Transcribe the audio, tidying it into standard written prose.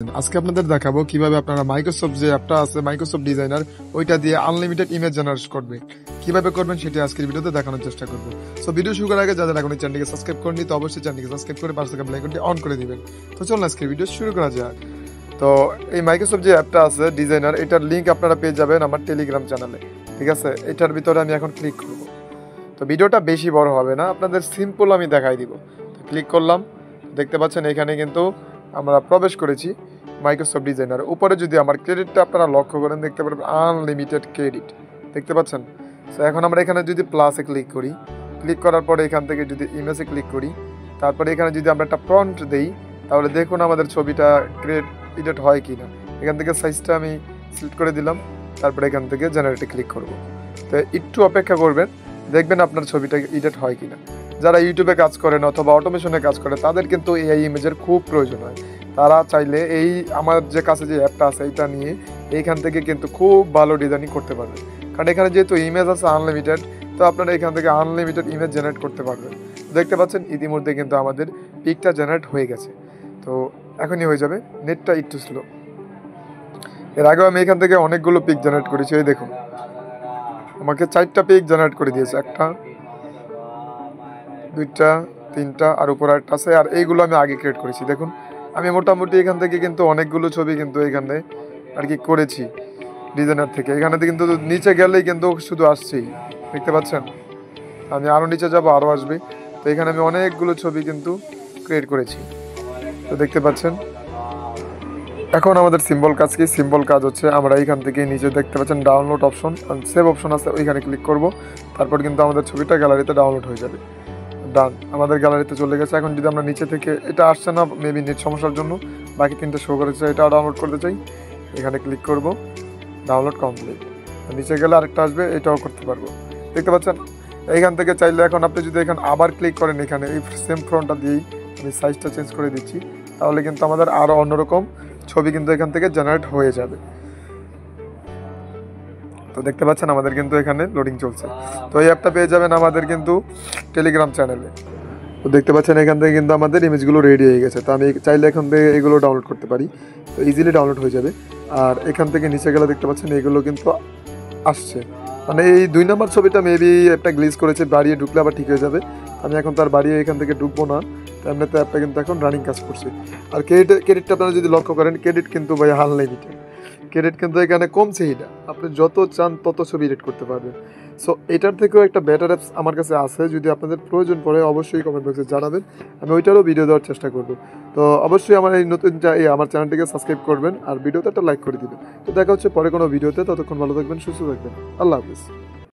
আজকে আপনাদের দেখাবো কিভাবে আপনারা মাইক্রোসফট যে অ্যাপটা আছে মাইক্রোসফট ডিজাইনার ওইটা দিয়ে আনলিমিটেড ইমেজ জেনারেট করবে। কিভাবে করবেন সেটি আজকের ভিডিওতে দেখানোর চেষ্টা করব। সো ভিডিও শুরু করার আগে যারা এখন এই চ্যানেলটিকে সাবস্ক্রাইব করেনি তো অবশ্যই চ্যানেলটিকে সাবস্ক্রাইব করে পাশে থাকা বেল আইকনটি অন করে দিবেন। তো চলুন আজকের ভিডিও শুরু করা যাক। তো এই মাইক্রোসফট যে অ্যাপটা আছে ডিজাইনার এটার লিঙ্ক আপনারা পেয়ে যাবেন আমার টেলিগ্রাম চ্যানেলে। ঠিক আছে, এটার ভিতরে আমি এখন ক্লিক করব। তো ভিডিওটা বেশি বড় হবে না, আপনাদের সিম্পল আমি দেখাই দিব। তো ক্লিক করলাম, দেখতে পাচ্ছেন এখানে কিন্তু আমরা প্রবেশ করেছি মাইক্রোসফট ডিজাইনার। উপরে যদি আমার ক্রেডিটটা আপনারা লক্ষ্য করেন দেখতে পারবেন আনলিমিটেড ক্রেডিট, দেখতে পাচ্ছেন। সো এখন আমরা এখানে যদি প্লাসে ক্লিক করি, ক্লিক করার পরে এখান থেকে যদি ইমেজে ক্লিক করি, তারপরে এখানে যদি আমরা একটা প্রম্পট দেই তাহলে দেখুন আমাদের ছবিটা এডিট হয় কি না। এখান থেকে সাইজটা আমি সিলেক্ট করে দিলাম, তারপরে এখান থেকে জেনারেটে ক্লিক করব। তো একটু অপেক্ষা করবেন, দেখবেন আপনার ছবিটা এডিট হয় কিনা। যারা ইউটিউবে কাজ করেন অথবা অটোমেশনে কাজ করে তাদের কিন্তু এই ইমেজের খুব প্রয়োজন হয়। তারা চাইলে এই আমার যে কাছে যে অ্যাপটা আছে এইটা নিয়ে এইখান থেকে কিন্তু খুব ভালো ডিজাইনিং করতে পারবেন। কারণ এখানে যেহেতু ইমেজ আছে আনলিমিটেড, তো আপনারা এখান থেকে আনলিমিটেড ইমেজ জেনারেট করতে পারবেন। দেখতে পাচ্ছেন ইতিমধ্যে কিন্তু আমাদের পিকটা জেনারেট হয়ে গেছে। তো এখনই হয়ে যাবে, নেটটা একটু স্লো। এর আগেও আমি এখান থেকে অনেকগুলো পিক জেনারেট করেছি, এই দেখুন আমাকে 4টা পিক জেনারেট করে দিয়েছে, 1টা 2টা 3টা আর উপর একটা আছে। আর এইগুলো আমি আগে ক্রিয়েট করেছি। দেখুন আমি মোটামুটি এখান থেকে কিন্তু অনেকগুলো ছবি কিন্তু এখানে আর কি করেছি ডিজাইনার থেকে। এখানে কিন্তু নিচে গেলেই কিন্তু শুধু আসছেই, দেখতে পাচ্ছেন। আমি আরও নিচে যাব, আরও আসবে। তো এখানে আমি অনেকগুলো ছবি কিন্তু ক্রিয়েট করেছি, তো দেখতে পাচ্ছেন। এখন আমাদের সিম্বল কাজ কি? সিম্বল কাজ হচ্ছে আমরা এইখান থেকে নিচে দেখতে পাচ্ছেন ডাউনলোড অপশন, সেভ অপশন আছে, ওইখানে ক্লিক করব। তারপর কিন্তু আমাদের ছবিটা গ্যালারিতে ডাউনলোড হয়ে যাবে। ডান, আমাদের গ্যালারিতে চলে গেছে। এখন যদি আমরা নিচে থেকে, এটা আসছে না মেবি নেট সমস্যার জন্য, বাকি 3টা শো করেছে, এটা ডাউনলোড করতে চাই, এখানে ক্লিক করব, ডাউনলোড কমপ্লিট। নিচে গেলে আরেকটা আসবে, এটাও করতে পারবো, দেখতে পাচ্ছেন। এইখান থেকে চাইলে এখন আপনি যদি এখানে আবার ক্লিক করেন, এখানে এই সেম ফ্রন্টটা দিয়েই আমি সাইজটা চেঞ্জ করে দিচ্ছি, তাহলে কিন্তু আমাদের আরও অন্যরকম ছবি কিন্তু এখান থেকে জেনারেট হয়ে যাবে। তো দেখতে পাচ্ছেন আমাদের কিন্তু এখানে লোডিং চলছে। তো এই অ্যাপটা পেয়ে যাবেন আমাদের কিন্তু টেলিগ্রাম চ্যানেলে। তো দেখতে পাচ্ছেন এখান থেকে কিন্তু আমাদের ইমেজগুলো রেডি হয়ে গেছে। তো আমি চাইলে এখান থেকে এগুলো ডাউনলোড করতে পারি, তো ইজিলি ডাউনলোড হয়ে যাবে। আর এখান থেকে নিচে গেলে দেখতে পাচ্ছেন এগুলো কিন্তু আসছে। মানে এই 2 নম্বর ছবিটা মেবি একটা গ্লিচ করেছে, বাড়িয়ে ঢুকলে আবার ঠিক হয়ে যাবে। আমি এখন তার বাড়িয়ে এখান থেকে ঢুকবো না, এমনিতে অ্যাপটা কিন্তু এখন রানিং কাজ করছে। আর ক্রেডিটটা আপনারা যদি লক্ষ্য করেন, ক্রেডিট কিন্তু ভাই আনলিমিটেড ক্রেডিট কিন্তু এখানে কমছে। এটা আপনি যত চান তত ছবি এডিট করতে পারবেন। সো এটার থেকেও একটা বেটার অ্যাপস আমার কাছে আছে, যদি আপনাদের প্রয়োজন পড়ে অবশ্যই কমেন্ট বক্সে জানাবেন, আমি ওইটারও ভিডিও দেওয়ার চেষ্টা করব। তো অবশ্যই আমার এই নতুন আমার চ্যানেলটিকে সাবস্ক্রাইব করবেন আর ভিডিওতে একটা লাইক করে দিবেন। তো দেখা হচ্ছে পরে কোনো ভিডিওতে, ততক্ষণ ভালো থাকবেন, সুস্থ থাকবেন, আল্লাহ হাফিজ।